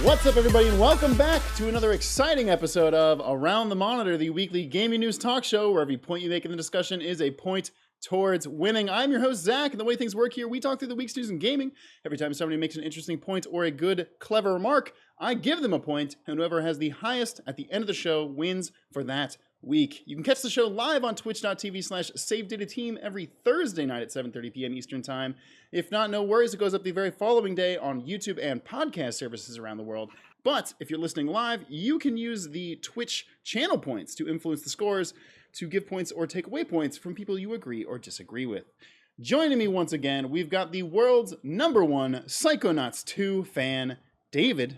What's up, everybody, and welcome back to another exciting episode of Around the Monitor, the weekly gaming news talk show where every point you make in the discussion is a point towards winning. I'm your host, Zach, and the way things work here, we talk through the week's news in gaming. Every time somebody makes an interesting point or a good, clever remark, I give them a point, and whoever has the highest at the end of the show wins for that week. You can catch the show live on twitch.tv/SaveDataTeam every Thursday night at 7:30 p.m. Eastern Time. If not, no worries, it goes up the very following day on YouTube and podcast services around the world. But if you're listening live, you can use the Twitch channel points to influence the scores, to give points or take away points from people you agree or disagree with. Joining me once again, we've got the world's #1 Psychonauts 2 fan, David.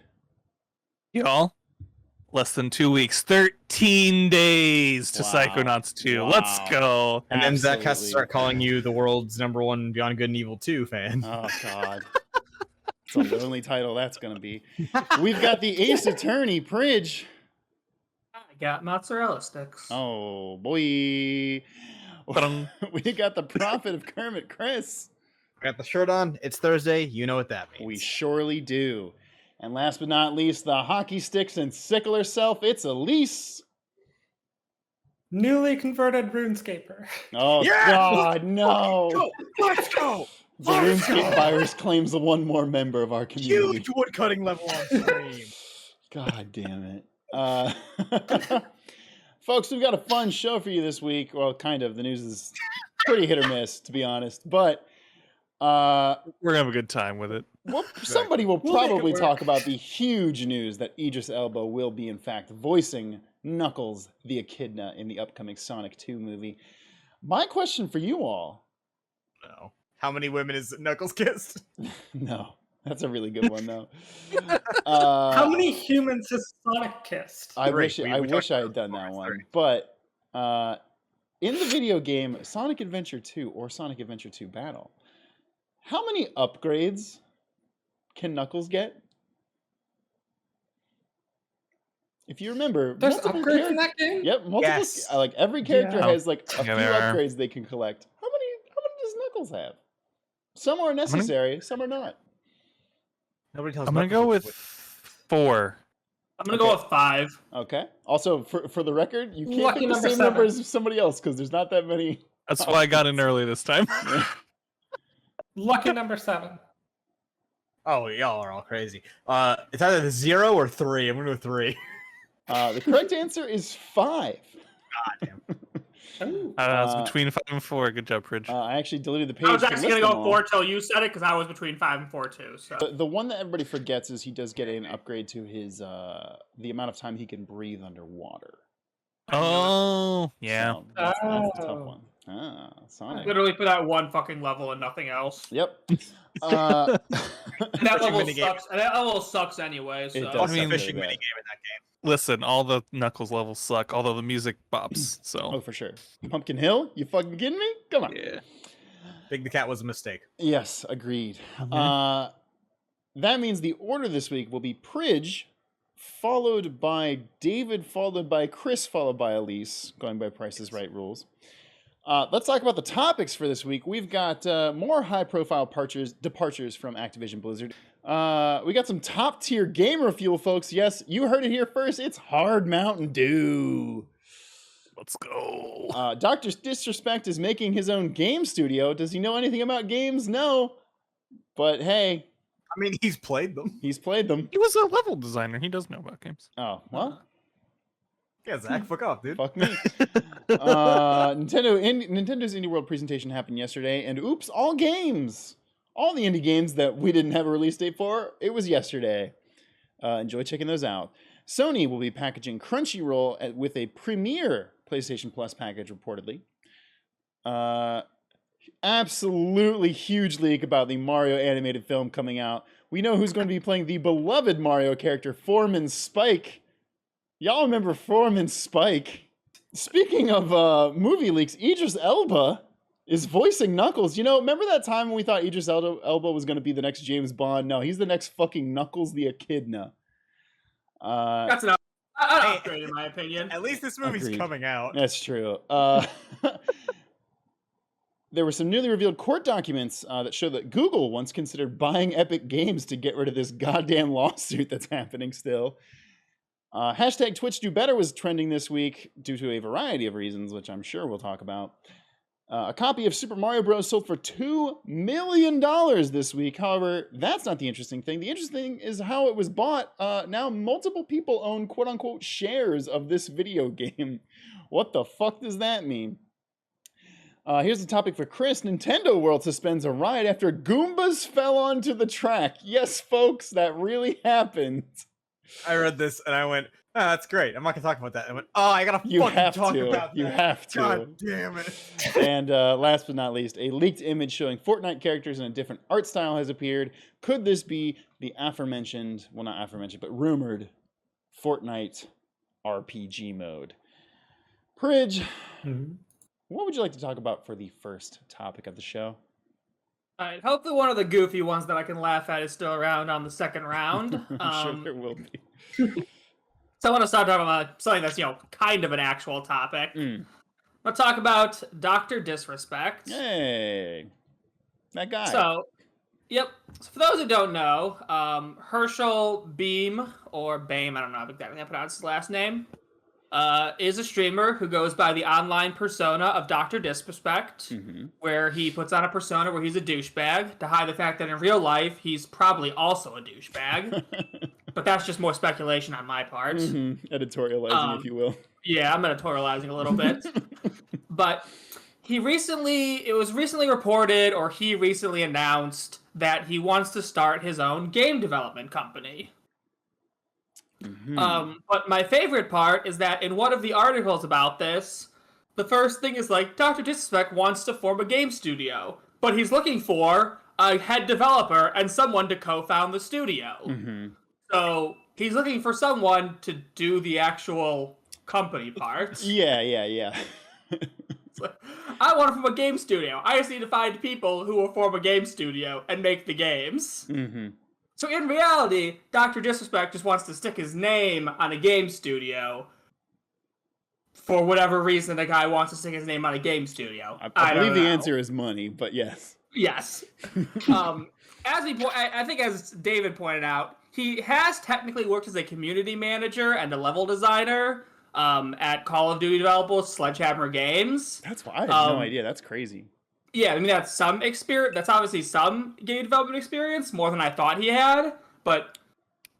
Y'all, less than 2 weeks, 13 days to Psychonauts 2. Wow. Let's go. And then Zach has to start calling you the world's #1 Beyond Good and Evil 2 fan. Oh, God. It's a lonely title that's going to be. We've got the Ace Attorney, Pridge. I got mozzarella sticks. Oh, boy. We got the Prophet of Kermit, Chris. Got the shirt on. It's Thursday. You know what that means. We surely do. And last but not least, the hockey sticks and sickle herself, it's Elise. Newly converted RuneScaper. Oh, Yes! God, no. Let's go. The RuneScape virus claims the one more member of our community. Huge woodcutting level on stream. God damn it. Folks, we've got a fun show for you this week. Well, kind of. The news is pretty hit or miss, to be honest. But we're going to have a good time with it. well, somebody will probably talk about the huge news that Idris Elba will be, in fact, voicing Knuckles the Echidna in the upcoming Sonic 2 movie. My question for you all... No. How many women is Knuckles kissed? No. That's a really good one, though. How many humans has Sonic kissed? I wish I had done that one. But in the video game Sonic Adventure 2 or Sonic Adventure 2 Battle, how many upgrades can Knuckles get? If you remember, There's upgrades in that game? Yep, multiple. Yes. Like every character has like a few there are. upgrades they can collect. How many does Knuckles have? Some are necessary, some are not. Nobody tells I'm going to Knuckles go what- with 4. I'm going to go with 5. Okay. Also, for the record, you can't Lucky get the number same 7. number as somebody else because there's not that many. That's why I got in early this time. Lucky number 7. Oh, y'all are all crazy. It's either 0 or 3. I'm going to go 3. The correct answer is 5. God damn. It's between 5 and 4. Good job, Pridge. I actually deleted the page. I was to actually list going to them go all. 4 till you said it because I was between 5 and 4 too. So The one that everybody forgets is he does get an upgrade to his the amount of time he can breathe underwater. Oh, yeah. So that's the tough Oh. one. Ah, Sonic. literally for that one fucking level and nothing else. Yep. And that level minigame. sucks. And that level sucks anyway. So It does. Plus I mean, a fishing that. minigame in that game. Listen, all the Knuckles levels suck, although the music bops. Oh, So, for sure. Pumpkin Hill? You fucking kidding me? Come on. yeah. Big the Cat was a mistake. Yes, agreed. Mhm. That means the order this week will be Pridge, followed by David, followed by Chris, followed by Elise, going by Price is Right rules. Let's talk about the topics for this week. We've got more high-profile departures from Activision Blizzard. We got some top-tier gamer fuel, folks. Yes, you heard it here first. It's HARD Mountain Dew. Let's go. Dr. Disrespect is making his own game studio. Does he know anything about games? No. But hey, I mean, he's played them. he's played them. He was a level designer. He does know about games. Oh, well, Yeah, Zach, fuck off, dude. fuck me. Nintendo's Indie World presentation happened yesterday, and oops, all the indie games that we didn't have a release date for, it was yesterday. Enjoy checking those out. Sony will be packaging Crunchyroll with a premier PlayStation Plus package, reportedly. Absolutely huge leak about the Mario animated film coming out. We know who's going to be playing the beloved Mario character, Foreman Spike. Y'all remember Foreman Spike? Speaking of movie leaks, Idris Elba is voicing Knuckles. You know, remember that time when we thought Idris Elba was going to be the next James Bond? No, he's the next fucking Knuckles the Echidna. that's an upgrade in my opinion. At least this movie's Agreed. coming out. That's true. there were some newly revealed court documents that show that Google once considered buying Epic Games to get rid of this goddamn lawsuit that's happening still. Hashtag Twitch Do Better was trending this week due to a variety of reasons, which I'm sure we'll talk about. A copy of Super Mario Bros. Sold for $2 million this week. However, that's not the interesting thing. The interesting thing is how it was bought. Now multiple people own quote-unquote shares of this video game. What the fuck does that mean? Here's the topic for Chris. Nintendo World suspends a ride after Goombas fell onto the track. Yes, folks, that really happened. I read this and I went, oh, that's great. I'm not gonna talk about that. I went, oh, I gotta You fucking have talk to. about that. You have to. God damn it. And last but not least, a leaked image showing Fortnite characters in a different art style has appeared. Could this be the aforementioned, well, not aforementioned, but rumored Fortnite RPG mode? Pridge, what would you like to talk about for the first topic of the show? Alright, hopefully one of the goofy ones that I can laugh at is still around on the second round. I'm sure there will be. So I want to start talking about something that's, kind of an actual topic. I'll talk about Dr. Disrespect. Hey, that guy. So for those who don't know, Herschel Beam, or Bame, I don't know exactly how to pronounce his last name, is a streamer who goes by the online persona of Dr. Disrespect, where he puts on a persona where he's a douchebag to hide the fact that in real life he's probably also a douchebag. But that's just more speculation on my part. Editorializing, if you will. Yeah, I'm editorializing a little bit. But it was recently reported, or he recently announced, that he wants to start his own game development company. But my favorite part is that in one of the articles about this, the first thing is like, Dr. Disrespect wants to form a game studio, but he's looking for a head developer and someone to co-found the studio. So he's looking for someone to do the actual company part. Yeah. I want to form a game studio. I just need to find people who will form a game studio and make the games. So in reality, Dr. Disrespect just wants to stick his name on a game studio. For whatever reason, the guy wants to stick his name on a game studio. I believe the answer is money, but yes. Yes. I think as David pointed out, he has technically worked as a community manager and a level designer at Call of Duty developer Sledgehammer Games. That's why I had no idea. That's crazy. Yeah, I mean, that's some experience. That's obviously some game development experience, more than I thought he had. But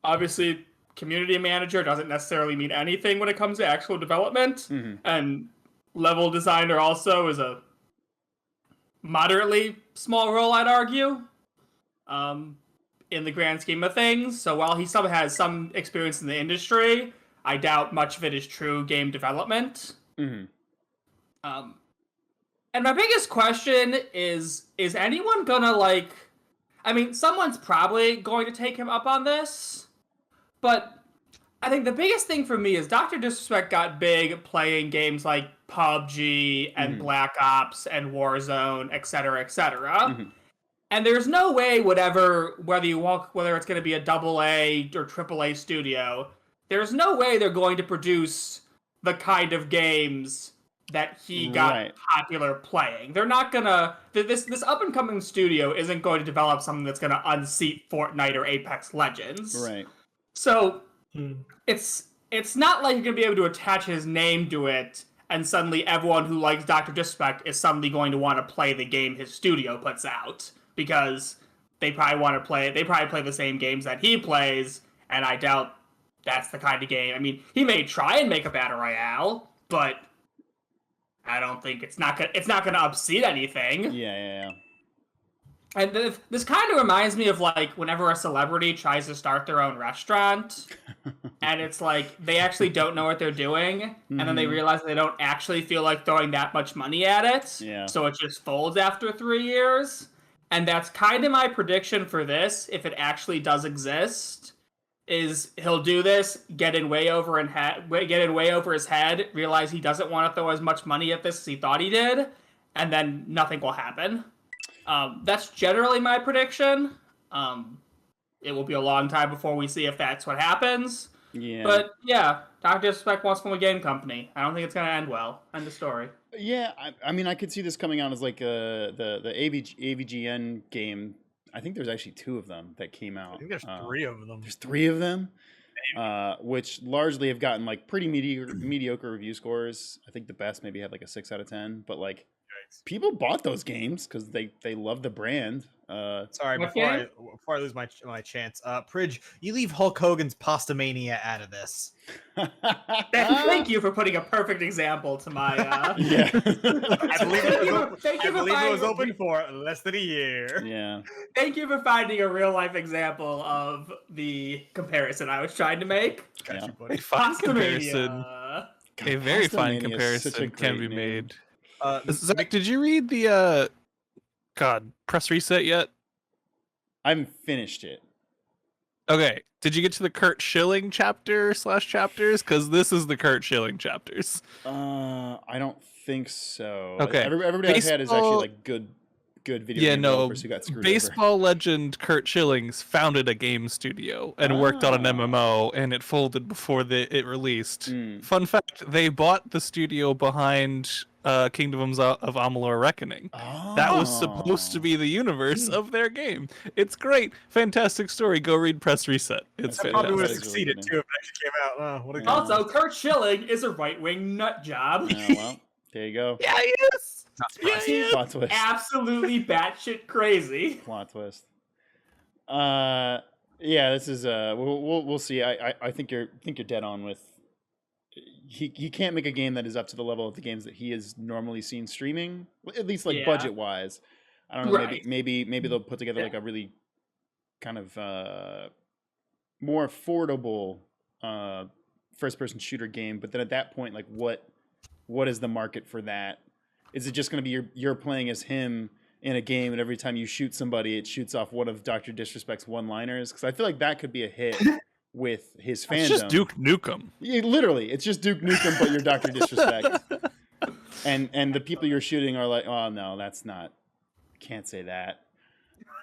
obviously, community manager doesn't necessarily mean anything when it comes to actual development. And level designer also is a moderately small role, I'd argue, in the grand scheme of things. So while he still has some experience in the industry, I doubt much of it is true game development. And my biggest question is anyone gonna someone's probably going to take him up on this, but I think the biggest thing for me is Dr. Disrespect got big playing games like PUBG and Black Ops and Warzone, etc., etc. And there's no way whether it's going to be a AA or AAA studio, there's no way they're going to produce the kind of games that he got popular playing. They're not gonna. This up and coming studio isn't going to develop something that's gonna unseat Fortnite or Apex Legends. Right. So it's not like you're gonna be able to attach his name to it, and suddenly everyone who likes Dr. Disrespect is suddenly going to want to play the game his studio puts out, because they probably want to play. They probably play the same games that he plays, and I doubt that's the kind of game. I mean, he may try and make a battle royale, but I don't think it's not gonna upset anything. Yeah. And this kind of reminds me of like whenever a celebrity tries to start their own restaurant, and it's like they actually don't know what they're doing, and then they realize they don't actually feel like throwing that much money at it. Yeah. So it just folds after 3 years. And that's kind of my prediction for this, if it actually does exist. Is he'll do this, get in way over his head, realize he doesn't want to throw as much money at this as he thought he did, and then nothing will happen. That's generally my prediction. It will be a long time before we see if that's what happens, Yeah. But yeah, Dr. Disrespect wants from a game company. I don't think it's gonna end well. End of story. Yeah, I mean, I could see this coming out as like the AVGN game. I think there's actually 2 of them that came out. I think there's 3 of them. There's 3 of them, which largely have gotten like pretty mediocre review scores. I think the best maybe had like a 6 out of 10, but like people bought those games because they love the brand. Sorry, before I lose my chance, Pridge, you leave Hulk Hogan's Pasta Mania out of this. Thank you for putting a perfect example to my. Yeah. I believe it was open for less than a year. Yeah. Thank you for finding a real life example of the comparison I was trying to make. Yeah. A fine comparison. Pastamania. A very Pastamania fine is such a comparison can great be name. made. Zach, did you read the press reset yet? I haven't finished it. Okay. Did you get to the Kurt Schilling chapters? Because this is the Kurt Schilling chapters. I don't think so. Okay. Everybody I've had is actually like good video game developers who got screwed baseball legend Kurt Schillings founded a game studio and worked on an MMO, and it folded before it released. Fun fact, they bought the studio behind Kingdoms of Amalur Reckoning. That was supposed to be the universe of their game. It's great. Fantastic story. Go read Press Reset. It's That fantastic. probably would have That's really succeeded good. too if it actually came out. What a Yeah. Also, Kurt Schilling is a right-wing nut job. Well, there you go. Yeah, he is. Yeah, he is. Plot twist. Absolutely batshit crazy. Plot twist. Yeah, this is we'll see. I think you're dead on with. He can't make a game that is up to the level of the games that he is normally seen streaming, at least like budget wise. I don't know. Right. Maybe they'll put together like a really kind of more affordable first person shooter game. But then at that point, like what is the market for that? Is it just going to be you're playing as him in a game, and every time you shoot somebody, it shoots off one of Dr. Disrespect's one-liners? Because I feel like that could be a hit with his fandom. It's just Duke Nukem. Yeah, literally, it's just Duke Nukem, but you're Dr. Disrespect. and the people you're shooting are like, oh no, that's not. Can't say that.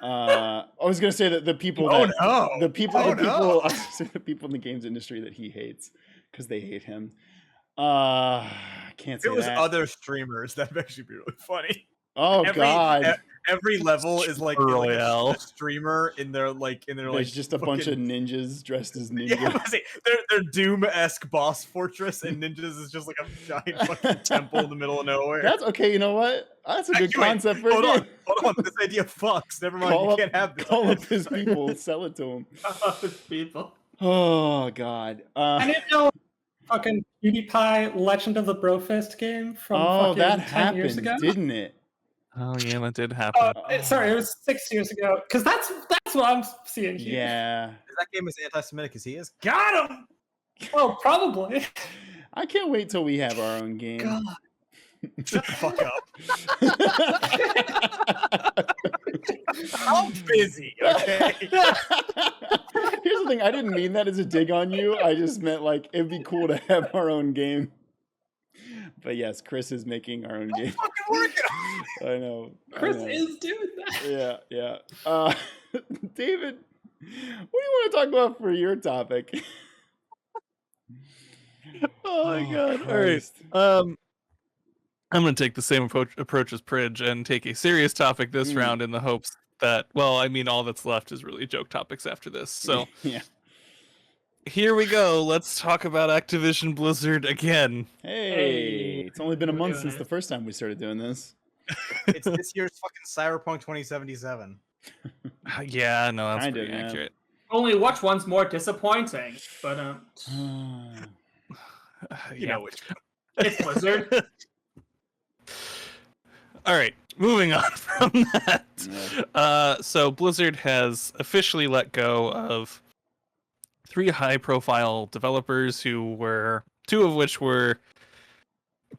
I was gonna say that the people I was gonna say the people in the games industry that he hates because they hate him. Can't say It was that. other streamers. That'd actually be really funny. Oh God! Every level is like Royale. a streamer in their There's just a bunch of ninjas dressed as ninjas. Yeah, I was saying, they're Doom-esque boss fortress, and ninjas is just like a giant fucking temple in the middle of nowhere. That's okay. You know what? That's a good concept for a Hold game. on. This idea fucks. Never mind. You can't have this. Call up his people. Sell it to him. People. Oh God. I didn't know fucking PewDiePie Legend of the Brofist game from fucking that 10 years ago. happened, didn't it? Oh yeah, that did happen. Sorry, it was 6 years ago. Because that's what I'm seeing here. Yeah. Is that game as anti-Semitic as he is? Got him. Well, probably. I can't wait till we have our own game. God. Shut the fuck up. I'm busy. Okay. Here's the thing. I didn't mean that as a dig on you. I just meant like it'd be cool to have our own game. But yes, Chris is making our own game. Fucking working on I know. Chris is doing that. Yeah. David, what do you want to talk about for your topic? Oh my God! All right. Christ. I'm going to take the same approach as Pridge and take a serious topic this round in the hopes that, well, I mean, all that's left is really joke topics after this. So yeah. Here we go. Let's talk about Activision Blizzard again. Hey, it's only been a month since the first time we started doing this. It's this year's fucking Cyberpunk 2077. Yeah, no, that's Kinda, pretty yeah. accurate. Only which one's more disappointing? But You know which. it's Blizzard. All right, moving on from that. So Blizzard has officially let go of 3 high-profile developers who were 2 of which were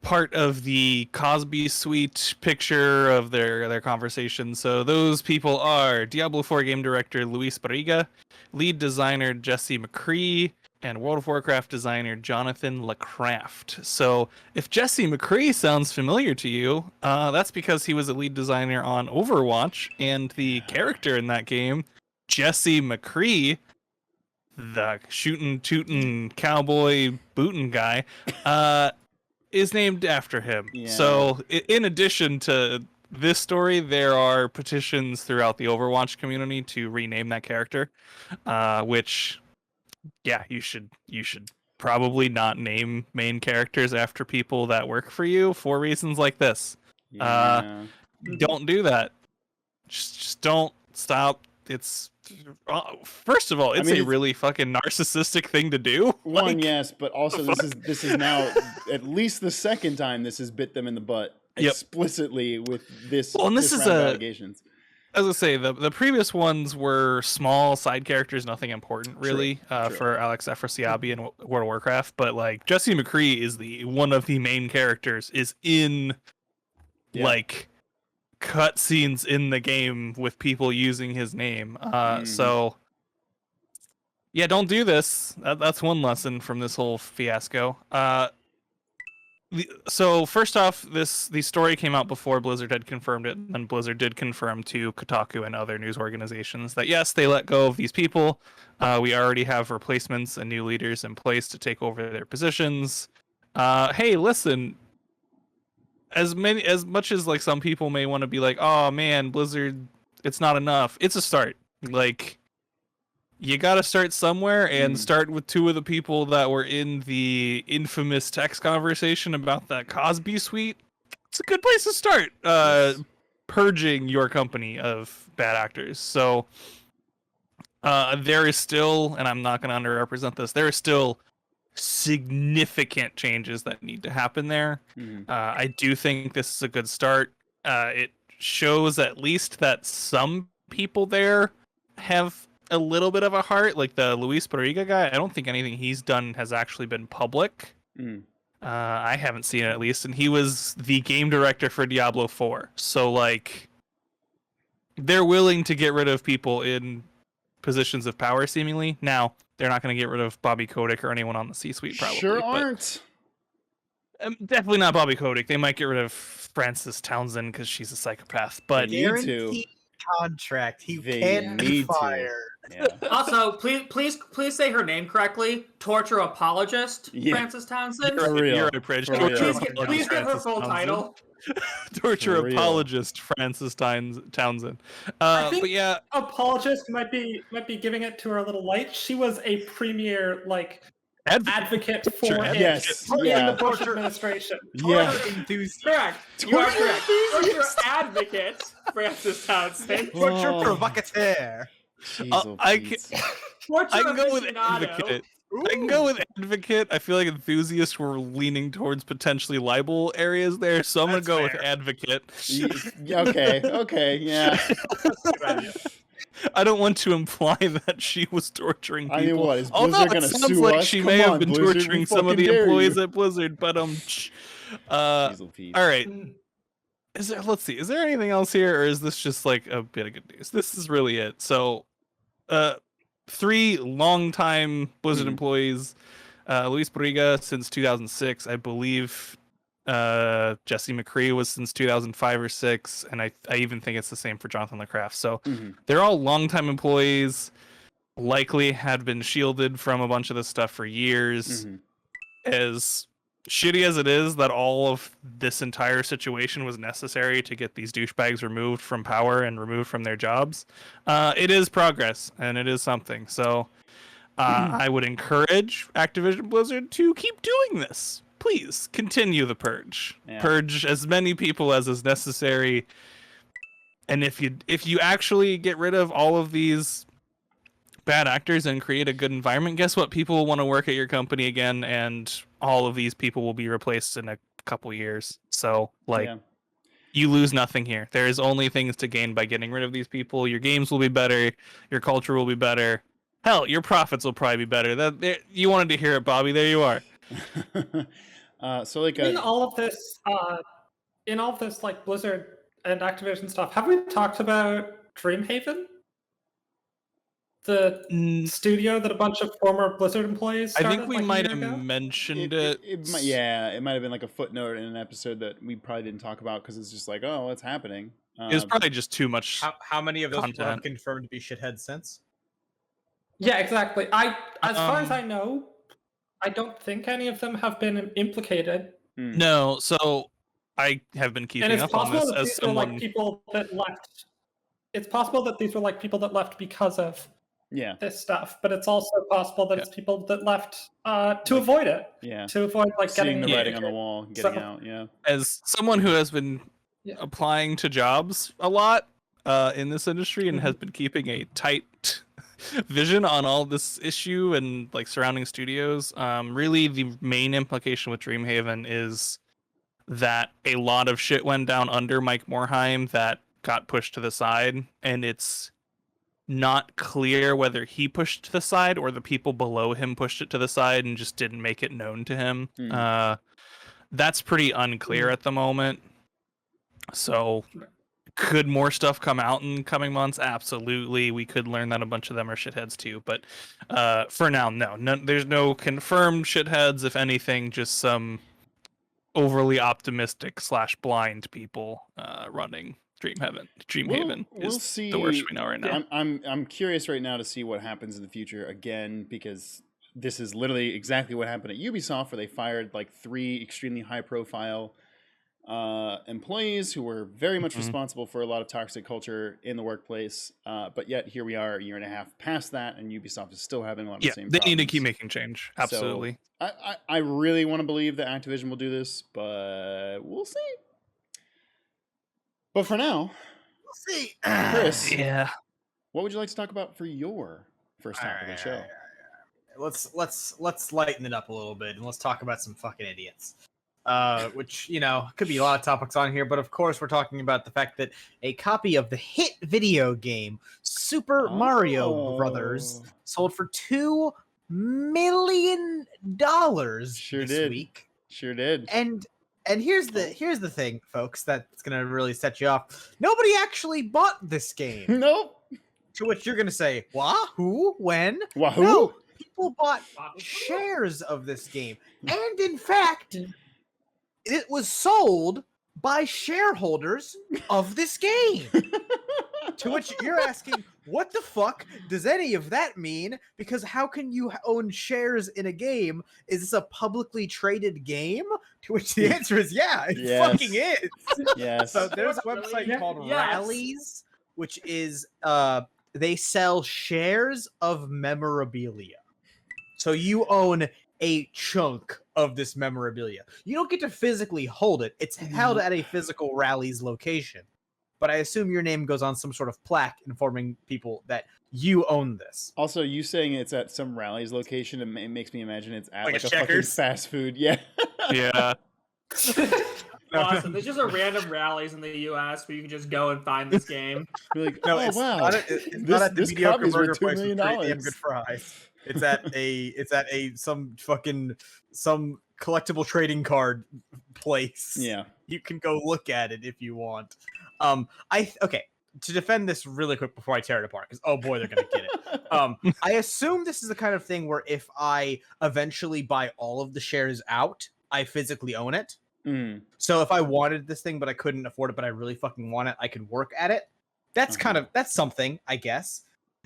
part of the Cosby Suite picture of their conversation. So those people are Diablo 4 game director Luis Barriga, lead designer Jesse McCree, and World of Warcraft designer Jonathan LaCraft. So if Jesse McCree sounds familiar to you, that's because he was a lead designer on Overwatch, and the character in that game, Jesse McCree, the shooting, tooting, cowboy, booting guy, is named after him. Yeah. So, in addition to this story, there are petitions throughout the Overwatch community to rename that character, which, yeah, you should probably not name main characters after people that work for you for reasons like this. Yeah. Don't do that. Just don't stop. It's first of all, it's a really fucking narcissistic thing to do. One, yes, but also this is now at least the second time this has bit them in the butt explicitly with this. Well, and this is round of allegations. As I say, the previous ones were small side characters, nothing important really, for Alex Afrasiabi in World of Warcraft. But like Jesse McCree is one of the main characters, is in like cutscenes in the game with people using his name. So yeah, don't do this. That's one lesson from this whole fiasco. So first off, the story came out before Blizzard had confirmed it, and Blizzard did confirm to Kotaku and other news organizations that yes, they let go of these people. We already have replacements and new leaders in place to take over their positions. Hey, listen, as much as like some people may want to be like, oh man, Blizzard, it's not enough. It's a start. Like, you gotta start somewhere, and start with two of the people that were in the infamous text conversation about that Cosby suite. It's a good place to start purging your company of bad actors. So there is still, and I'm not going to underrepresent this, there are still significant changes that need to happen there. I do think this is a good start. It shows at least that some people there have a little bit of a heart, like the Luis Barriga guy. I don't think anything he's done has actually been public. I haven't seen it, at least, and he was the game director for Diablo 4. So like, they're willing to get rid of people in positions of power, seemingly. Now they're not going to get rid of Bobby Kotick or anyone on the C-suite, probably. Sure aren't. Definitely not Bobby Kotick. They might get rid of Frances Townsend because she's a psychopath. But guaranteed contract. He can't be fired. Yeah. Also, please say her name correctly. Torture apologist, Frances Townsend. For real. You're right, Pridge. For Torture real. apologist, Please give her Frances full Townsend. title. Torture For real. apologist Frances Townsend. I think but yeah, apologist might be giving it to her a little light. She was a premier advocate for Sure, it yes, in yeah. the Bush administration. Yeah. Correct. You are correct. Torture advocate, Frances Townsend. Torture provocateur. I can go with aficionado. advocate. I can go with advocate. I feel like enthusiasts were leaning towards potentially libel areas there, so I'm gonna go with advocate. Okay, yeah. I don't want to imply that she was torturing people. I mean, what, is Although Blizzard it gonna sounds sue like us? she Come may on, have been Blizzard, we torturing some of fucking the dare employees you. at Blizzard, but all right. Let's see. Is there anything else here, or is this just like a bit of good news? This is really it. So, 3 longtime Blizzard employees, Luis Barriga since 2006, I believe. Jesse McCree was since 2005 or 6, and I even think it's the same for Jonathan LeCraft. So they're all longtime employees, likely had been shielded from a bunch of this stuff for years. As shitty as it is that all of this entire situation was necessary to get these douchebags removed from power and removed from their jobs, it is progress, and it is something. So I would encourage Activision Blizzard to keep doing this. Please continue the purge. Purge as many people as is necessary. And if you actually get rid of all of these bad actors and create a good environment, guess what? People will want to work at your company again, and all of these people will be replaced in a couple years. So, you lose nothing here. There is only things to gain by getting rid of these people. Your games will be better. Your culture will be better. Hell, your profits will probably be better. You wanted to hear it, Bobby. There you are. So like in all of this like Blizzard and Activision stuff, have we talked about Dreamhaven? The studio that a bunch of former Blizzard employees started, I think we might have ago? mentioned it. It might have been like a footnote in an episode that we probably didn't talk about because it's just like, oh, what's happening? It was probably just too much. How many of those people have content. confirmed to be shitheads since? Yeah, exactly. As far as I know, I don't think any of them have been implicated. No, so I have been And keeping it's up on possible this that as these were like someone. people that left. It's possible that these were like people that left because of this stuff, but it's also possible that it's people that left to avoid it. Yeah. To avoid like Seeing getting the writing on the implicated. wall, getting So- out. Yeah. As someone who has been Yeah. applying to jobs a lot in this industry and has been keeping a tight vision on all this issue and like surrounding studios, really the main implication with Dreamhaven is that a lot of shit went down under Mike Morhaime that got pushed to the side, and it's not clear whether he pushed to the side or the people below him pushed it to the side and just didn't make it known to him. That's pretty unclear at the moment. So could more stuff come out in coming months? Absolutely. We could learn that a bunch of them are shitheads too. But for now, no. There's no confirmed shitheads. If anything, just some overly optimistic / blind people running Dreamhaven We'll is see. the worst we know right now. I'm curious right now to see what happens in the future again, because this is literally exactly what happened at Ubisoft, where they fired like 3 extremely high profile employees who were very much responsible for a lot of toxic culture in the workplace. But yet here we are a year and a half past that, and Ubisoft is still having a lot of the same they problems. need to keep making change. Absolutely. So I really want to believe that Activision will do this, but we'll see. But for now, We'll see. Chris, Yeah. what would you like to talk about for your first half of the show? Let's lighten it up a little bit and let's talk about some fucking idiots. Which, you know, could be a lot of topics on here, but of course we're talking about the fact that a copy of the hit video game Super Mario Brothers sold for $2 million this week. Sure did. And here's the thing, folks, that's gonna really set you off. Nobody actually bought this game. Nope. To which you're gonna say, "What? Who? When?" Wahoo! No, people bought shares of this game, and in fact, it was sold by shareholders of this game. To which you're asking, what the fuck does any of that mean? Because how can you own shares in a game? Is this a publicly traded game? To which the answer is yeah, it fucking is. Yes. So there's a website called Rallies, which is they sell shares of memorabilia. So you own a chunk of this memorabilia. You don't get to physically hold it. It's held at a physical Rallies location. But I assume your name goes on some sort of plaque informing people that you own this. Also, you saying it's at some Rallies location, it makes me imagine it's at Like like a a fucking Checkers? fast food. Yeah. Yeah. Awesome. There's just a random rallies in the U.S. where you can just go and find this game. You're like, No, oh it's wow, not at the this mediocre copy's burger worth $2 place with million. pretty damn good fries. It's at a some collectible trading card place. Yeah. You can go look at it if you want. Okay, to defend this really quick before I tear it apart, because oh boy, they're gonna get it. I assume this is the kind of thing where if I eventually buy all of the shares out, I physically own it. So if I wanted this thing but I couldn't afford it, but I really fucking want it, I could work at it. That's that's something, I guess.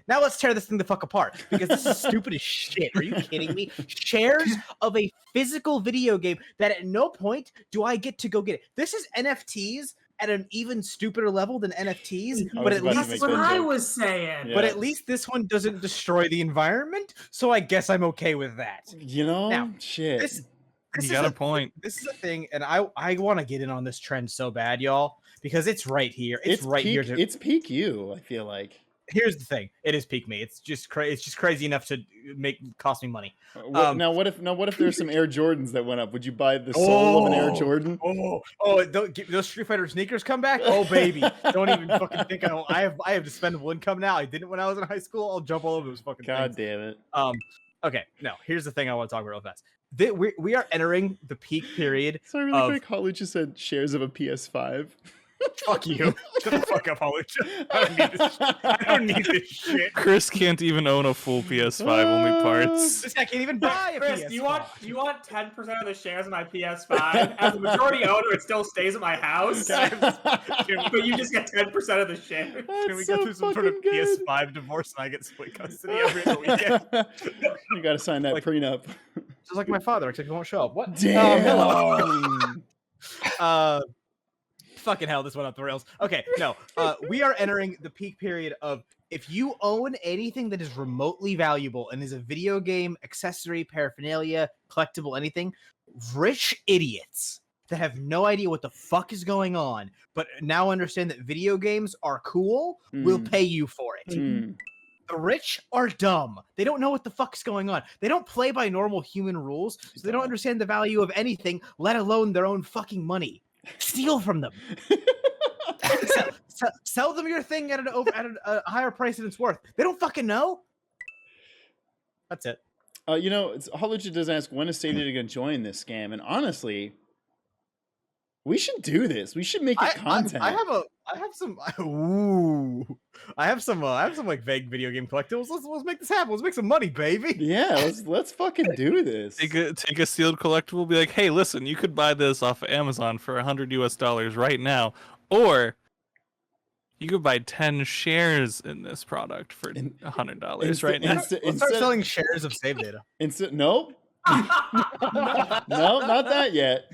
Now let's tear this thing the fuck apart, because this is stupid as shit. Are you kidding me? Shares of a physical video game that at no point do I get to go get it. This is NFTs at an even stupider level than NFTs, but at least That's what I was saying. Yeah. but at least this one doesn't destroy the environment, so I guess I'm okay with that. You know, Now, shit. This You is got a a point. This is a thing, and I want to get in on this trend so bad, y'all, because it's right here. It's right peak, here. It's peak you. I feel like. Here's the thing: it is peak me. It's just crazy enough to cost me money. Now what if there's some Air Jordans that went up? Would you buy the soul of an Air Jordan? Those Street Fighter sneakers come back? Oh baby, don't even fucking think I won't. I have dispendable income now. I didn't when I was in high school. I'll jump all over those fucking God things. damn it. Okay, no. Here's the thing I want to talk about real fast. We are entering the peak period. Sorry, really of- quick. Holly just said shares of a PS5. Fuck you. Shut the fuck up, Holly. I don't need this shit. Chris can't even own a full PS5, only parts. This guy can't even buy a Chris, PS5. do you want 10% of the shares of my PS5? As a majority owner, it still stays at my house. But you just get 10% of the shares. Can we go through some sort of PS5 divorce and I get split custody every other weekend? You gotta sign that prenup. Just like my father, except he won't show up. What? Damn. Hello. Fucking hell, this went off the rails. Okay, no. We are entering the peak period of if you own anything that is remotely valuable and is a video game, accessory, paraphernalia, collectible, anything, rich idiots that have no idea what the fuck is going on, but now understand that video games are cool, will pay you for it. The rich are dumb. They don't know what the fuck's going on. They don't play by normal human rules, so they don't understand the value of anything, let alone their own fucking money. Steal from them. Sell them your thing at a higher price than it's worth. They don't fucking know. That's it. Hollywood does ask, when is Stadia going to join this scam? And honestly, we should do this. We should make it content. I have some like vague video game collectibles. Let's make this happen. Let's make some money, baby. Yeah, let's fucking do this. Take a sealed collectible. Be like, hey, listen, you could buy this off of Amazon for $100 right now, or you could buy 10 shares in this product for $100 right now. Let's start selling shares of save data. Nope. No, not that yet.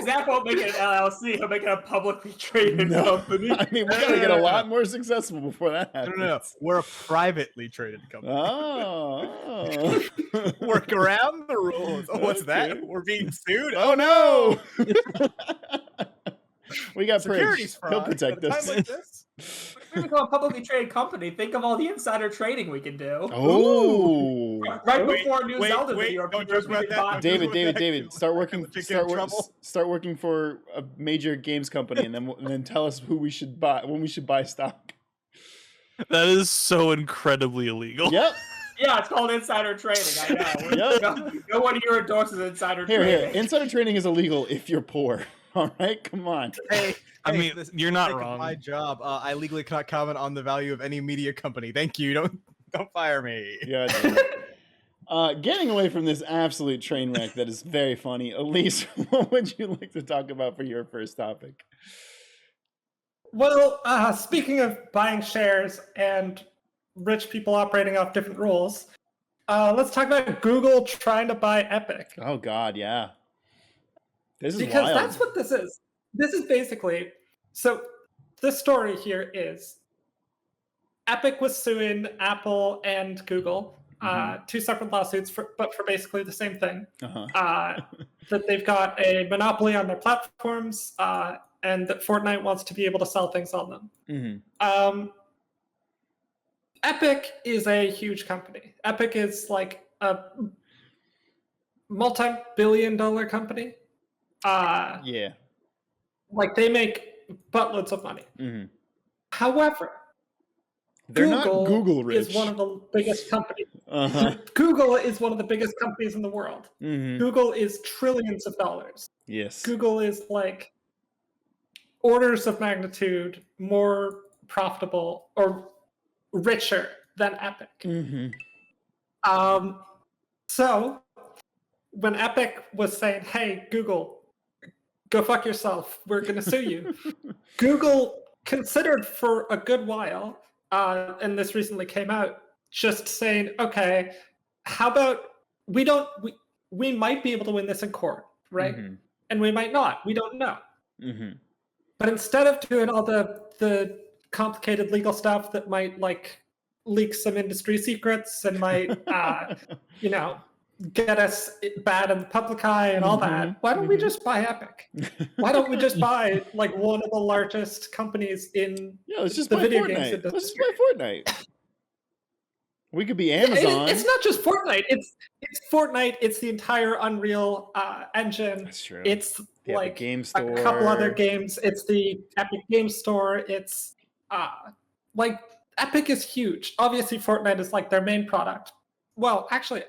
Zach won't make it an LLC. He'll make it a publicly traded company. I mean, we gotta get a lot more successful before that happens. No. We're a privately traded company. Oh. Work around the rules. Oh, what's that? We're being sued? Oh, no. We got securities fraud. He'll protect us. We're going to become a publicly traded company. Think of all the insider trading we can do. Oh. Right before New Zelda video. David, start working for a major games company and then tell us who we should buy, when we should buy stock. That is so incredibly illegal. Yep. Yeah, it's called insider trading. I know. No one here endorses insider trading. Here. Insider trading is illegal if you're poor. All right, come on. Hey, I mean, you're not wrong. My job. I legally cannot comment on the value of any media company. Thank you. Don't fire me. Yeah. Getting away from this absolute train wreck that is very funny. Elise, what would you like to talk about for your first topic? Well, speaking of buying shares and rich people operating off different rules, let's talk about Google trying to buy Epic. Oh God, yeah. This is because wild. That's what this is. This is basically, so the story here is Epic was suing Apple and Google, two separate lawsuits, but for basically the same thing. That they've got a monopoly on their platforms, and that Fortnite wants to be able to sell things on them. Epic is a huge company. Epic is like a multi-billion-dollar company. Yeah. Like they make buttloads of money. However, they're not Google rich. Is one of the biggest companies. Google is one of the biggest companies in the world. Google is trillions of dollars. Yes. Google is like orders of magnitude more profitable or richer than Epic. So when Epic was saying, hey, Google, go fuck yourself, we're going to sue you, Google considered for a good while, and this recently came out, just saying, okay, how about we might be able to win this in court, right? And we might not. We don't know. But instead of doing all the complicated legal stuff that might like leak some industry secrets and might, get us bad in the public eye and all that, why don't we just buy Epic? Why don't we just buy like one of the largest companies in let's just the buy video Fortnite. games industry? Let's just buy Fortnite. We could be Amazon. It's not just Fortnite. It's Fortnite. It's the entire Unreal engine. That's true. It's the like Game Store. A couple other games. It's the Epic Game Store. It's like Epic is huge. Obviously, Fortnite is like their main product. Well, actually,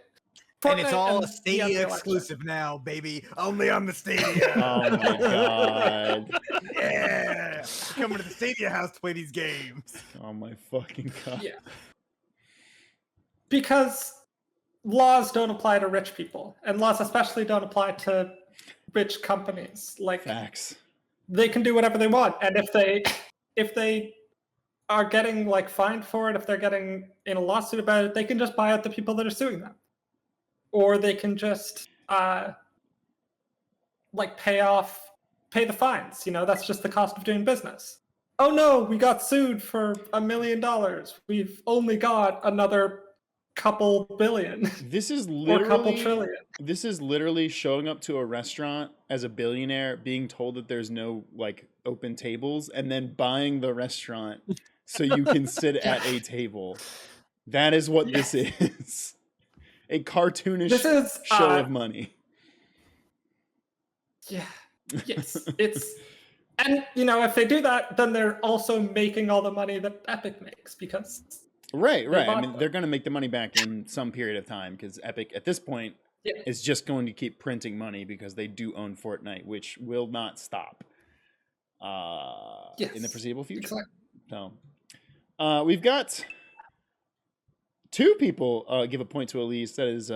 And it's Fortnite all a and the Stadia Unreal exclusive now, baby. Only on the Stadia. Oh my god. Yeah. Coming to the Stadia house to play these games. Oh my fucking god. Yeah. Because laws don't apply to rich people, and laws especially don't apply to rich companies. Like Facts. they can do whatever they want, and if they are getting like fined for it, if they're getting in a lawsuit about it, they can just buy out the people that are suing them, or they can just like pay the fines. You know, that's just the cost of doing business. Oh no, we got sued for $1 million. We've only got another couple billion This is or a couple literally trillion. this is literally showing up to a restaurant as a billionaire, being told that there's no like open tables, and then buying the restaurant so you can sit at a table. That is what this is. A cartoonish This is show of money. Yeah. Yes. It's and you know, if they do that, then they're also making all the money that Epic makes because Right. I bought mean, them. they're going to make the money back in some period of time because Epic, at this point, Yeah. is just going to keep printing money because they do own Fortnite, which will not stop in the foreseeable future. Exactly. So, we've got two people give a point to Elise. That is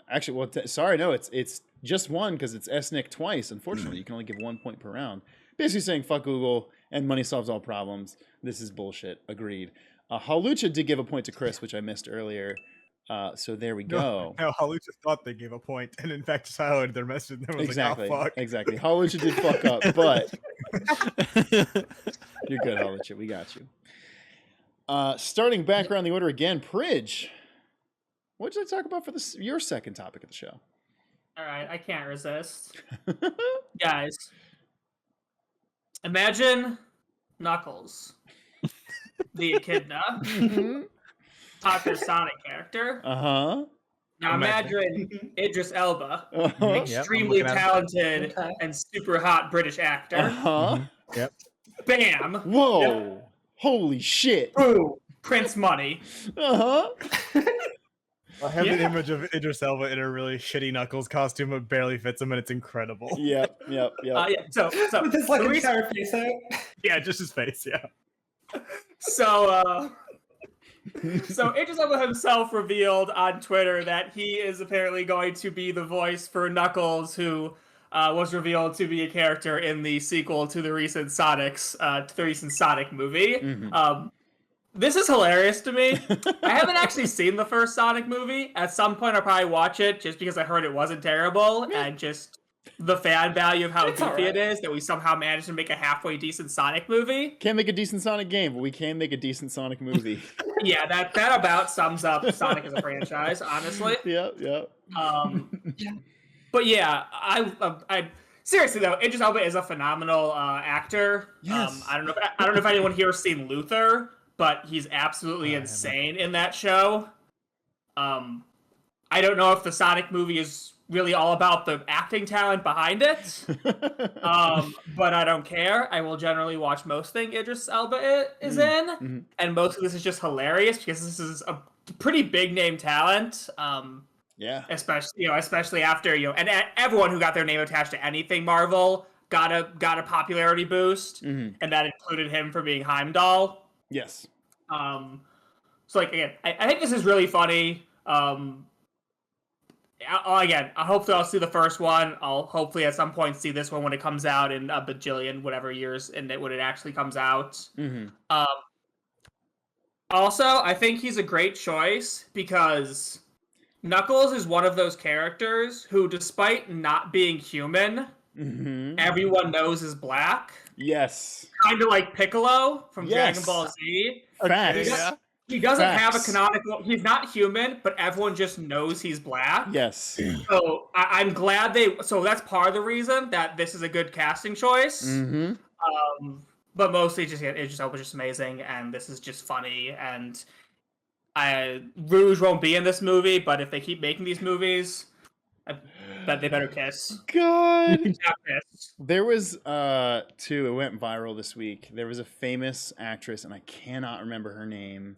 actually, well, sorry, no, it's just one because it's S-Nick twice. Unfortunately, you can only give 1 point per round. Basically saying fuck Google and money solves all problems. This is bullshit. Agreed. Halucha did give a point to Chris, which I missed earlier. So there we go. No, Halucha thought they gave a point, and in fact, just highlighted their message. And was Exactly. like, oh, fuck. Exactly. Halucha did fuck up, but you're good, Halucha. We got you. Starting back around the order again, Pridge. What did I talk about for your second topic of the show? All right, I can't resist. Guys, imagine Knuckles, the echidna, popular Sonic character. Uh-huh. Now imagine Idris Elba, Uh-huh. extremely looking at him. talented Okay. and super hot British actor. Uh-huh. Yep. Bam! Whoa. Holy shit. Boom! Prince money. Uh-huh. I have an Yeah. image of Idris Elba in a really shitty Knuckles costume. It barely fits him, and it's incredible. Yep. Yeah, so With his like the reason- entire face out. Yeah, just his face. Yeah. So Idris Elba himself revealed on Twitter that he is apparently going to be the voice for Knuckles, who was revealed to be a character in the sequel to the recent Sonic movie. Mhm. This is hilarious to me. I haven't actually seen the first Sonic movie. At some point, I'll probably watch it just because I heard it wasn't terrible, and just the fan value of how It's goofy it alright. is that we somehow managed to make a halfway decent Sonic movie. Can't make a decent Sonic game, but we can make a decent Sonic movie. Yeah, that about sums up Sonic as a franchise, honestly. Yep. But yeah, I seriously though, Idris Elba is a phenomenal actor. Yes. I don't know if anyone here has seen Luther, but he's absolutely insane in that show. I don't know if the Sonic movie is really all about the acting talent behind it. But I don't care. I will generally watch most thing Idris Elba is in, and most of this is just hilarious because this is a pretty big name talent. Yeah. Especially after and everyone who got their name attached to anything Marvel got a popularity boost, and that included him for being Heimdall. Yes. So like again, I think this is really funny. Again, I hope that I'll see the first one. I'll hopefully at some point see this one when it comes out in a bajillion whatever years when it actually comes out. Also, I think he's a great choice because Knuckles is one of those characters who, despite not being human, everyone knows is black. Yes. Kind of like Piccolo from Yes. Dragon Ball Z. Facts. Yeah. He doesn't have a Facts. canonical. He's not human, but everyone just knows he's black. Yes. So I'm glad So that's part of the reason that this is a good casting choice. But mostly just Idris Elba was just amazing, and this is just funny. And Rouge won't be in this movie, but if they keep making these movies, I bet they better kiss. God. Not kiss. There was too, it went viral this week. There was a famous actress, and I cannot remember her name.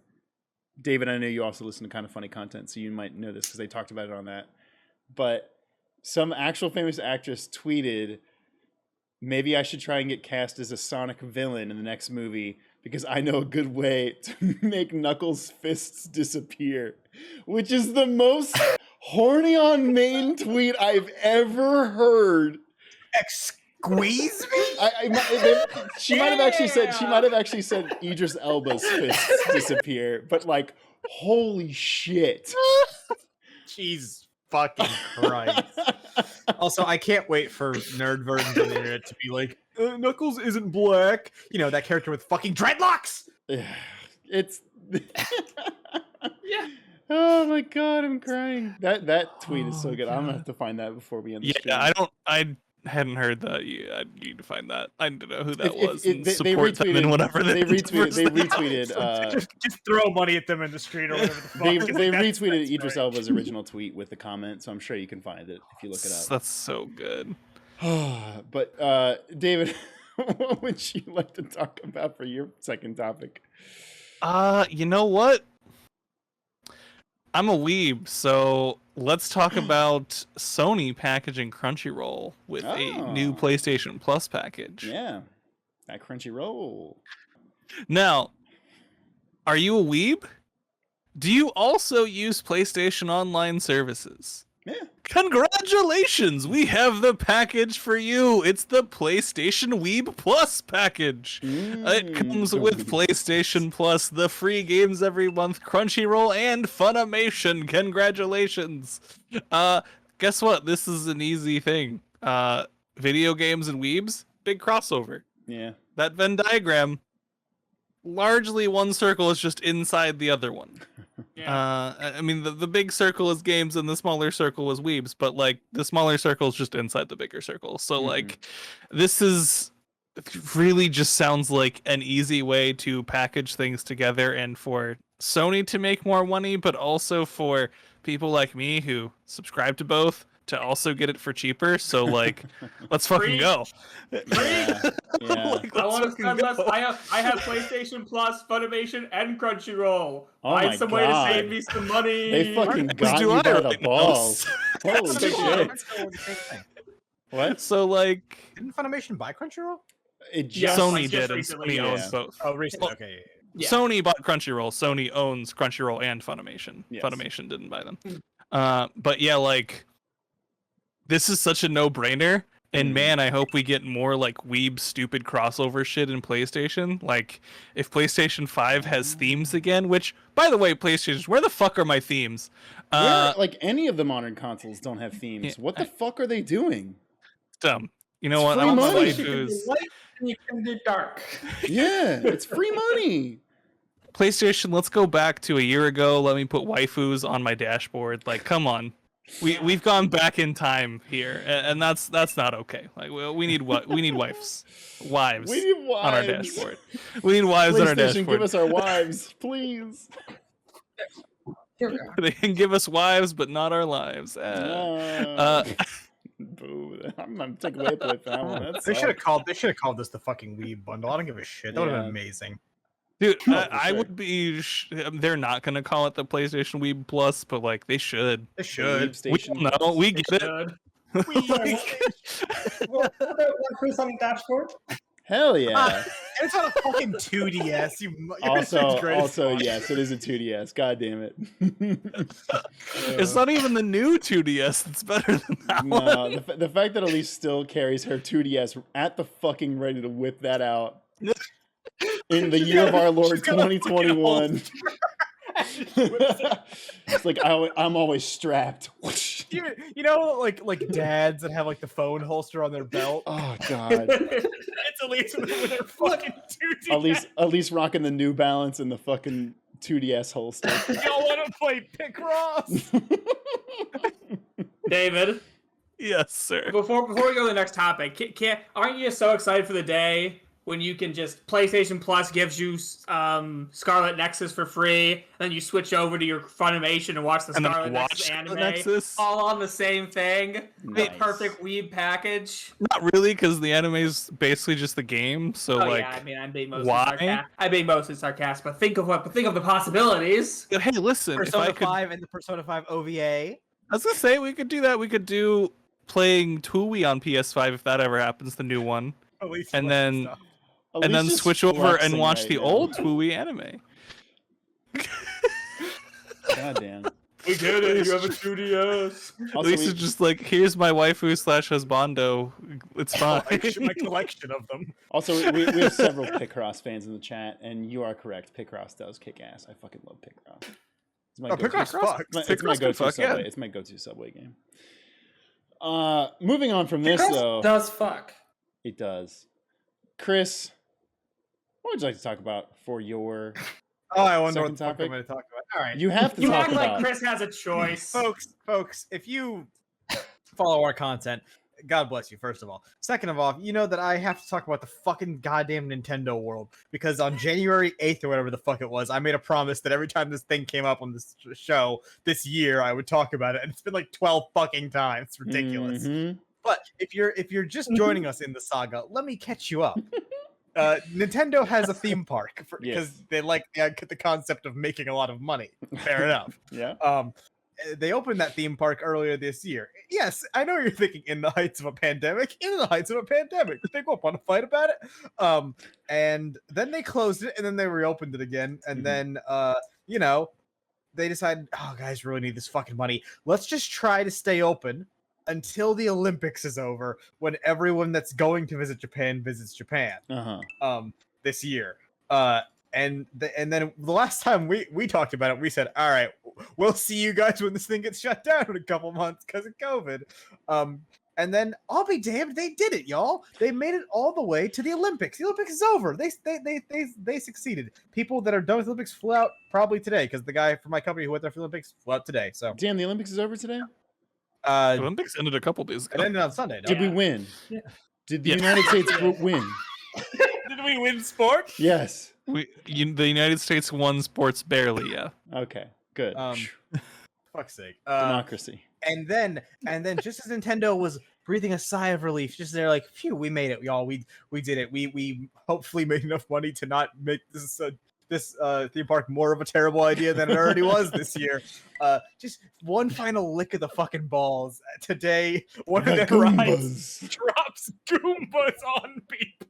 David, I know you also listen to Kind of Funny Content, so you might know this because they talked about it on that. but some actual famous actress tweeted, maybe I should try and get cast as a Sonic villain in the next movie because I know a good way to make Knuckles' fists disappear, which is the most horny on main tweet I've ever heard. Squeeze me? She might have actually said Idris Elba's fists disappear, but like, holy shit. Jesus fucking Christ. Also, I can't wait for nerd versions of the internet to be like, Knuckles isn't black. You know, that character with fucking dreadlocks. It's Yeah. oh my god, I'm crying. That tweet is so good. I'm gonna have to find that before we end the stream. I hadn't heard that. I need to find that. I didn't know who that was. They support them in whatever they retweeted. Just throw money at them in the street or whatever the fuck. They That's retweeted Idris right. Elba's original tweet with the comment, so I'm sure you can find it if you look it up. That's so good. But David, what would you like to talk about for your second topic? You know what? I'm a weeb, so let's talk about Sony packaging Crunchyroll with a new PlayStation Plus package. Yeah, that Crunchyroll. Now, are you a weeb? Do you also use PlayStation Online services? Yeah. Congratulations! We have the package for you. It's the PlayStation Weeb Plus package. It comes with PlayStation Plus, the free games every month, Crunchyroll, and Funimation. Congratulations! Guess what? This is an easy thing. Video games and weebs, big crossover. Yeah. That Venn diagram, largely one circle is just inside the other one. Yeah. I mean, the big circle is games and the smaller circle is weebs, but like the smaller circle is just inside the bigger circle. So like, this is really just sounds like an easy way to package things together and for Sony to make more money, but also for people like me who subscribe to both to also get it for cheaper. So like, let's fucking go. Yeah. Like, I let's want to fucking spend less. go. I have PlayStation Plus, Funimation, and Crunchyroll. Oh my Find some way to God. save me some money. They fucking As got do you I by the right now. balls. Holy shit. What? So like, Didn't Funimation buy Crunchyroll? It Yes, just Sony like, just did, and recently, Sony owns yeah. both. Oh, recently. Well, Okay. Yeah. Sony bought Crunchyroll. Sony owns Crunchyroll and Funimation. Yes. Funimation didn't buy them. But yeah, like, this is such a no-brainer. And man, I hope we get more like weeb stupid crossover shit in PlayStation. Like, if PlayStation 5 has themes again, which, by the way, PlayStation, where the fuck are my themes? like any of the modern consoles don't have themes. Yeah, What the fuck are they doing? Dumb. You know It's what? free I want my money. You can do waifus. light and you can do dark. Yeah, it's free money. PlayStation, let's go back to a year ago. Let me put waifus on my dashboard. Like, come on. We've gone back in time here, and that's not okay. Like, we need what? We need wives We need wives. on our dashboard. We need wives on our PlayStation, dashboard. give us our wives, please. Here we go. They can give us wives, but not our lives. Boo. I'm gonna take away with that one. That They should have sucks. called. They should have called this the fucking Weeb bundle. I don't give a shit. That would have Yeah. been amazing. Dude, Oh, I for would sure. be. They're not gonna call it the PlayStation Weeb Plus, but like they should. They Weeb should. We Station. know. We get it. Good. Like, Well, who's on the dashboard? Hell yeah. It's on a fucking 2DS. You're Also, the greatest fuck. yes, it is a 2DS. God damn it. it's not even the new 2DS. It's better than that one. No, the fact that Elise still carries her 2DS at the fucking ready to whip that out in the year of our Lord she's got a fucking 2021. It's like I'm always strapped. You know, like dads that have like the phone holster on their belt. Oh god. It's Elise with their fucking 2DS. Elise rocking the New Balance and the fucking 2DS holster. Y'all want to play Picross? David, Yes, sir. before we go to the next topic, aren't you so excited for the day when you can just PlayStation Plus gives you Scarlet Nexus for free, then you switch over to your Funimation and watch the And then Scarlet watch Nexus Scarlet anime, Nexus? all on the same thing? Nice. The perfect weeb package. Not really, because the anime is basically just the game. So Oh like, yeah, I mean, I'm being mostly why? sarcastic. I'm being mostly sarcastic, but think of the possibilities. hey, listen, if Persona I could, 5 and the Persona 5 OVA. I was gonna say we could do that. We could do playing TUI on PS5 if that ever happens, the new one, and then Elise just switch over and flexing watch right the now. old TUI anime. God damn. We get it. You have a 2DS. Also, Lisa's just like, here's my waifu / husbando. It's fine. My collection of them. Also, we have several Picross fans in the chat, and you are correct. Picross does kick ass. I fucking love Picross. It's my go-to. Picross fucks. It's my Picross can go-to fuck, Subway. yeah. It's my go-to Subway game. Moving on from this, Picross though. does fuck. It does. Chris, what would you like to talk about for your... Oh, I wonder what Second the fuck topic? I'm going to talk about. All right. You have to You talk act about... like Chris has a choice. Folks, if you follow our content, God bless you, first of all. Second of all, you know that I have to talk about the fucking goddamn Nintendo world, because on January 8th or whatever the fuck it was, I made a promise that every time this thing came up on this show this year, I would talk about it, and it's been like 12 fucking times. It's ridiculous. Mhm. But if you're just joining us in the saga, let me catch you up. Nintendo has a theme park because Yes. they like the concept of making a lot of money. Fair enough. Yeah. They opened that theme park earlier this year. Yes, I know you're thinking in the heights of a pandemic. In the heights of a pandemic, they won't want to fight about it. And then they closed it, and then they reopened it again. And then, they decided, oh, guys, really need this fucking money. Let's just try to stay open until the Olympics is over, when everyone that's going to visit Japan visits Japan. This year. And then the last time we talked about it, we said, all right, we'll see you guys when this thing gets shut down in a couple months because of COVID. And then I'll be damned, they did it, y'all. They made it all the way to the Olympics. The Olympics is over. They succeeded. People that are done with the Olympics flew out probably today, because the guy from my company who went there for the Olympics flew out today. So Damn, the Olympics is over today? The Olympics ended a couple days it ago. ended on Sunday. No? Did we win? Yeah. Did the Yeah. United States win? Did we win sport? Yes. The United States won sports barely, yeah. Okay, good. Fuck's sake. Democracy. And then just as Nintendo was breathing a sigh of relief, just they're like, phew, we made it, y'all. We did it. We hopefully made enough money to not make this theme park more of a terrible idea than it already was this year. Just one final lick of the fucking balls. Today, one of their rides drops Goombas on people.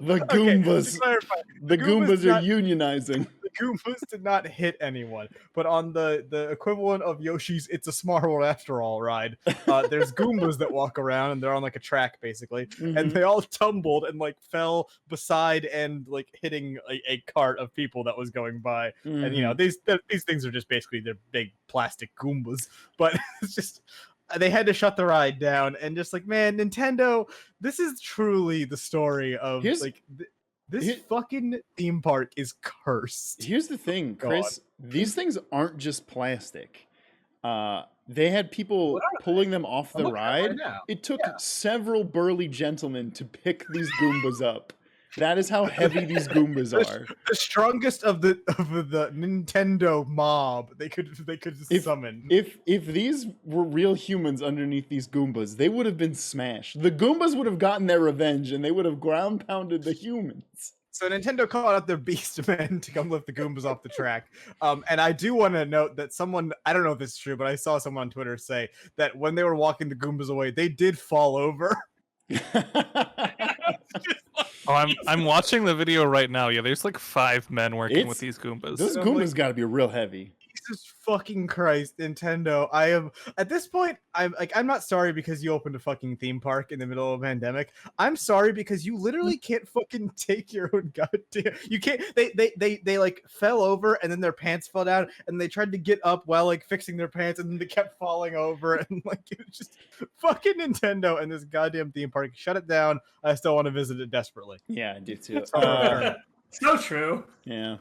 The Okay, Goombas. to clarify, The Goombas Goombas are not- unionizing. the Goombas did not hit anyone, but on the equivalent of Yoshi's "It's a Smart World After All" ride, there's Goombas that walk around and they're on like a track basically, and they all tumbled and like fell beside and like hitting a cart of people that was going by. And you know these things are just basically they're big plastic Goombas, but it's just. They had to shut the ride down, and just like, man, Nintendo, this is truly the story of this fucking theme park is cursed. Here's the thing, God. Chris. These things aren't just plastic. They had people pulling them off the ride. It took several burly gentlemen to pick these Goombas up. That is how heavy these Goombas are. The strongest of the Nintendo mob they could summon. If these were real humans underneath these Goombas, they would have been smashed. The Goombas would have gotten their revenge, and they would have ground pounded the humans. So Nintendo called out their beast men to come lift the Goombas off the track. And I do want to note that someone, I don't know if this is true, but I saw someone on Twitter say that when they were walking the Goombas away, they did fall over. Oh, I'm watching the video right now. Yeah, there's like 5 men working with these Goombas. Those So, Goombas like- got to be real heavy. Jesus fucking Christ, Nintendo. I am at this point, I'm not sorry because you opened a fucking theme park in the middle of a pandemic. I'm sorry because you literally can't fucking take your own goddamn. You can't. They like fell over and then their pants fell down and they tried to get up while like fixing their pants and then they kept falling over and like it was just fucking Nintendo and this goddamn theme park. Shut it down. I still want to visit it desperately. Yeah, I do too. So true. Yeah.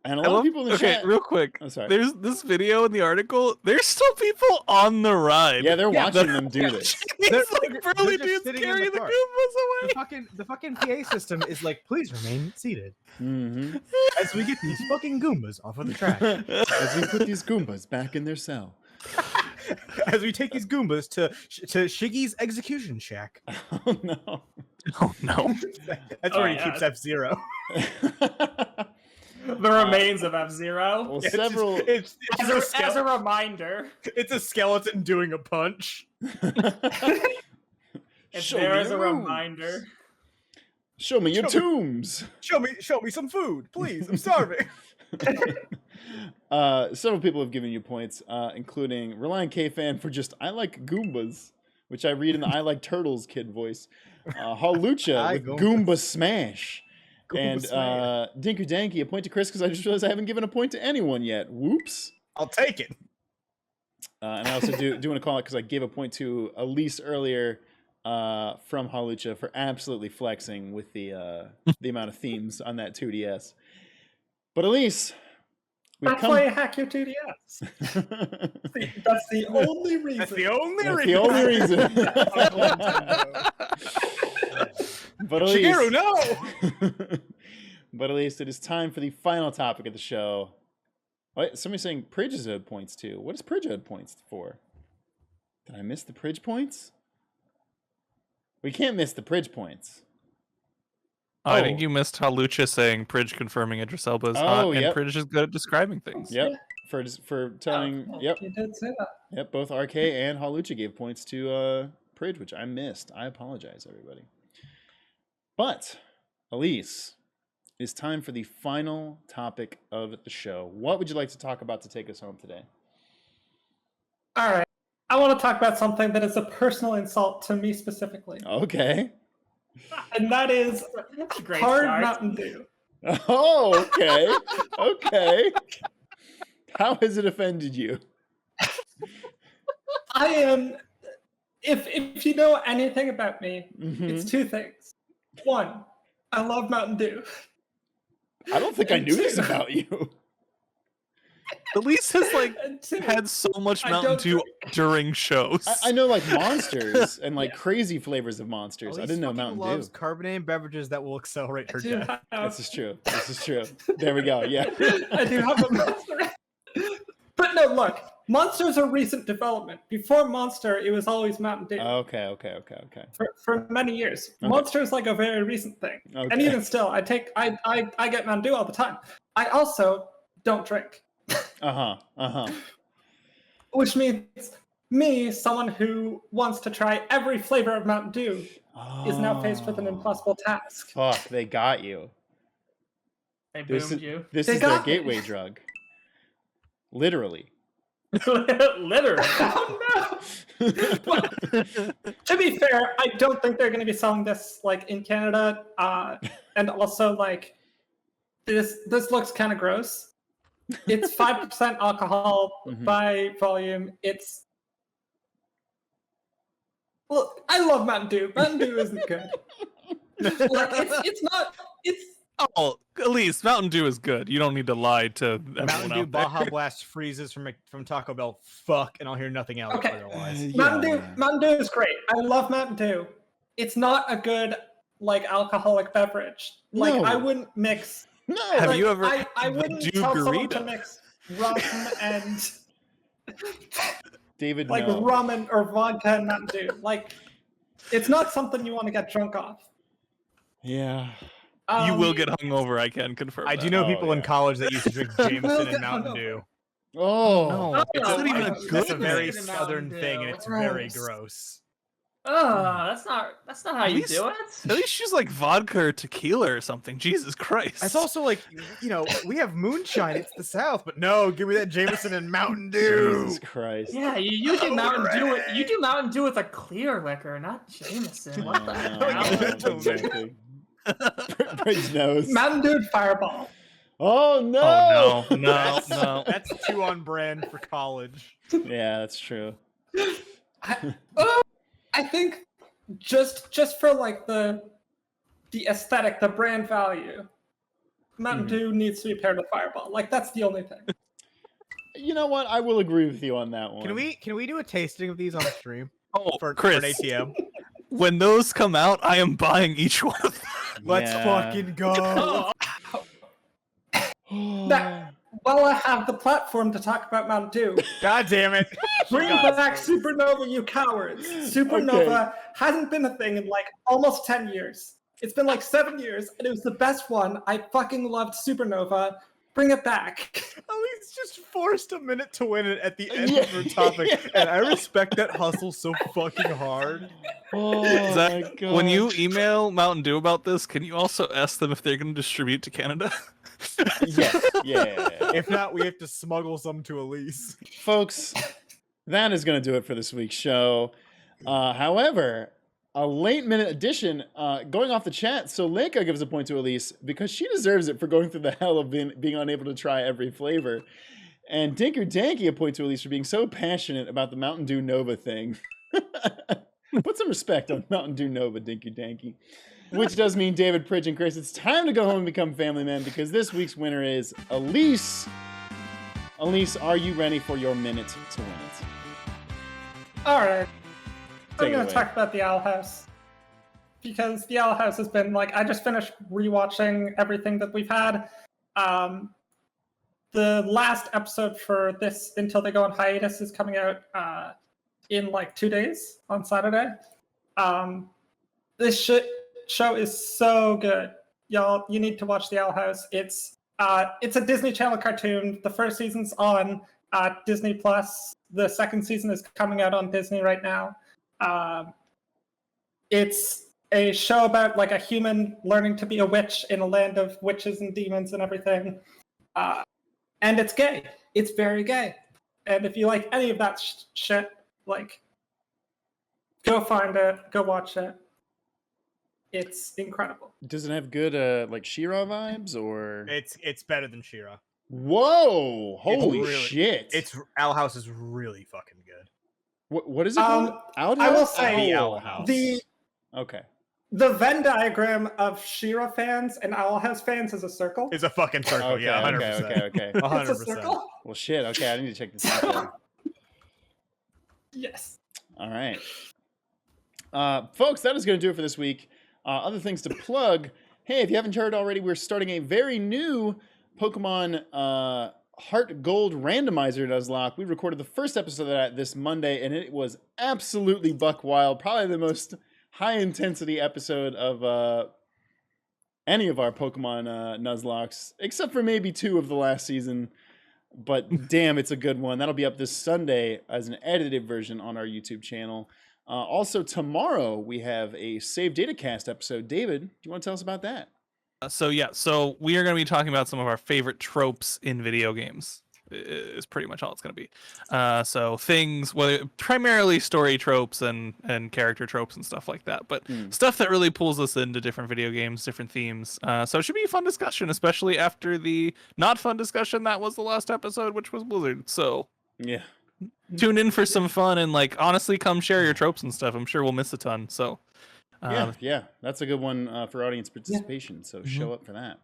And a lot of people in the chat. Real quick. Oh, sorry. There's this video in the article. There's still people on the ride. Yeah, they're watching them do this. These They're like burly just dudes sitting in carrying the the car. Goombas away. The fucking PA system is like, please remain seated Mm-hmm. as we get these fucking Goombas off of the track. As we put these Goombas back in their cell. As we take these Goombas to Shiggy's execution shack. Oh no. Oh no. That's where he keeps F-Zero. But The remains of F-Zero. Well, It's several. It's As a reminder, it's a skeleton doing a punch. it's Show there me as a your moves. reminder. Show me your Show me- tombs. Show me some food, please. I'm starving. Several people have given you points, including Reliant K fan for just I like Goombas, which I read in the I like Turtles kid voice. Halucha I with Goombas. Goomba Smash. Goomba And Smash. Dinku Danky, a point to Chris because I just realized I haven't given a point to anyone yet. Whoops. I'll take it. And I also do want to call it because I gave a point to Elise earlier from Halucha for absolutely flexing with the amount of themes on that 2DS. But Elise, we've That's come. why I hack your 2DS. That's the only reason. That's the only That's reason. the only reason. But Elise, Shigeru, no. but at least it is time for the final topic of the show. Wait, somebody's saying Pridge has owed points too. What is Pridge owed points for? Did I miss the Pridge points? We can't miss the Pridge points. I think you missed Halucha saying Pridge confirming Idris Elba is hot, and yep. Pridge is good at describing things. Yep. For telling. Oh, Yep. You did say that. Yep. Both RK and Halucha gave points to Pridge, which I missed. I apologize, everybody. But Elise, it's time for the final topic of the show. What would you like to talk about to take us home today? All right. I want to talk about something that is a personal insult to me specifically, Okay. and that is That's a great HARD start. Mountain Dew. Oh, okay. Okay. How has it offended you? I am. If you know anything about me, Mhm. it's two things. One, I love Mountain Dew. I don't think I And knew this two- about you. Elise has like And two, had so much I Mountain don't Dew drink. during shows. I know like monsters and like crazy flavors of monsters. I Elise didn't know fucking Mountain loves Dew. carbonated beverages that will accelerate I her do death. have, This is true. This is true. There we go. Yeah. I do have a monster. But no, look, Monster's a recent development. Before Monster, it was always Mountain Dew Okay. for many years. Okay. Monster is like a very recent thing, and Okay. even still, I get Mountain Dew all the time. I also don't drink, which means me, someone who wants to try every flavor of Mountain Dew, is now faced with an impossible task. Fuck, they got you. They This boomed is, you. this They is their got me. gateway drug. Literally. Literally. Oh no! To be fair, I don't think they're going to be selling this like in Canada, and also like this looks kind of gross. It's 5% alcohol Mhm. by volume. It's well, I love Mountain Dew. Mountain Dew isn't good. Like it's not. It's Oh, Elise, Mountain Dew is good. You don't need to lie to everyone Mountain Dew out there. Baja Blast freezes from Taco Bell. Fuck, and I'll hear nothing else Okay. otherwise. Mountain Dew. Mountain Dew is great. I love Mountain Dew. It's not a good like alcoholic beverage. Like No. I wouldn't mix. No. Have like, you ever I had the wouldn't Dew tell someone to Burrito? mix rum and David, like no. rum and or vodka and Mountain Dew. Like it's not something you want to get drunk off. Yeah. You will Um, get hungover, I can confirm. I that. do know Oh, people in yeah. college that used to drink Will Jameson get and Mountain hungover. Dew. Oh. No, it's not even a That's good That's a very Jameson and southern Mountain thing, and Dew. it's very Gross. gross. That's not how you least- do it. At least she's like vodka or tequila or something. Jesus Christ. It's also like, we have moonshine. It's the South, but no, give me that Jameson and Mountain Dew. Jesus Christ. Yeah, you do Mountain Dew. You do Mountain Dew with a clear liquor, not Jameson. What the No, hell? exactly. Bridge knows. Mountain Dew and Fireball. Oh no. Oh no, no, no. That's too on brand for college. Yeah, that's true. I think just for like the aesthetic, the brand value, Mountain Dew needs to be paired with Fireball. Like that's the only thing. You know what? I will agree with you on that one. Can we do a tasting of these on stream Oh, for Chris, an ATM? when those come out, I am buying each one of them. Let's Yeah. fucking go. That- While I have the platform to talk about Mountain Dew, God damn it. bring back Supernova, you cowards. Supernova hasn't been a thing in like almost 10 years. It's been like 7 years, and it was the best one. I fucking loved Supernova. Bring it back. Elise just forced a minute to win it at the end of her topic, and I respect that hustle so fucking hard. Oh Zach, my god! when you email Mountain Dew about this, can you also ask them if they're going to distribute to Canada? Yes, yeah. If not, we have to smuggle some to Elise. Folks, that is going to do it for this week's show. However, a late minute addition going off the chat. So Leica gives a point to Elise because she deserves it for going through the hell of being unable to try every flavor. And Dinker Danky a point to Elise for being so passionate about the Mountain Dew Nova thing. Put some respect on Mountain Dew Nova, Dinker Danky. Which does mean David, Pridge, and Chris, it's time to go home and become family men because this week's winner is Elise. Elise, are you ready for your minute to win it? All right. Take I'm it going away. to talk about the Owl House. Because the Owl House has been like, I just finished rewatching everything that we've had. The last episode for this Until They Go on Hiatus is coming out in like 2 days on Saturday. This show is so good. Y'all, you need to watch the Owl House. It's a Disney Channel cartoon. The first season's on Disney Plus. The second season is coming out on Disney right now. It's a show about like a human learning to be a witch in a land of witches and demons and everything. And it's gay. It's very gay. And if you like any of that shit, like, go find it, go watch it. It's incredible. Does it have good like She-Ra vibes or? It's better than She-Ra. Whoa! Holy really- shit! Owl House is really fucking good. What is it called? Outhouse? I will say The Owl House. Okay. The Venn diagram of She-Ra fans and Owl House fans is a circle. It's a fucking circle. Okay, Yeah, 100%. okay. It's a 100%. circle. Well, shit. Okay, I need to check this out. Yes. All right. Folks, that is going to do it for this week. Other things to plug. Hey, if you haven't heard already, we're starting a very new Pokemon Heart Gold Randomizer Nuzlocke. We recorded the first episode of that this Monday, and it was absolutely buck wild. Probably the most high-intensity episode of any of our Pokemon Nuzlocks, except for maybe 2 of the last season. But damn, it's a good one. That'll be up this Sunday as an edited version on our YouTube channel. Also, tomorrow we have a Save Datacast episode. David, do you want to tell us about that? So we are going to be talking about some of our favorite tropes in video games. Is pretty much all it's going to be. So things, whether primarily story tropes and character tropes and stuff like that, but stuff that really pulls us into different video games, different themes. So it should be a fun discussion, especially after the not fun discussion that was the last episode, which was Blizzard. So Yeah. tune in for some fun and like honestly come share your tropes and stuff. I'm sure we'll miss a ton. So Yeah, that's a good one for audience participation. So show up for that.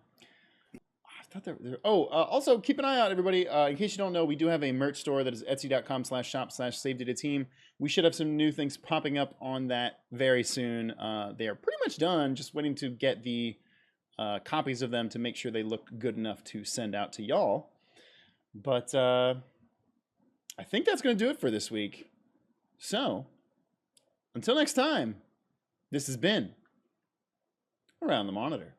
I thought there. Also keep an eye out, everybody. In case you don't know, we do have a merch store that is etsy.com/shop/SaveDataTeam. We should have some new things popping up on that very soon. They are pretty much done. Just waiting to get the copies of them to make sure they look good enough to send out to y'all. But I think that's going to do it for this week. So until next time, this has been Around the Monitor.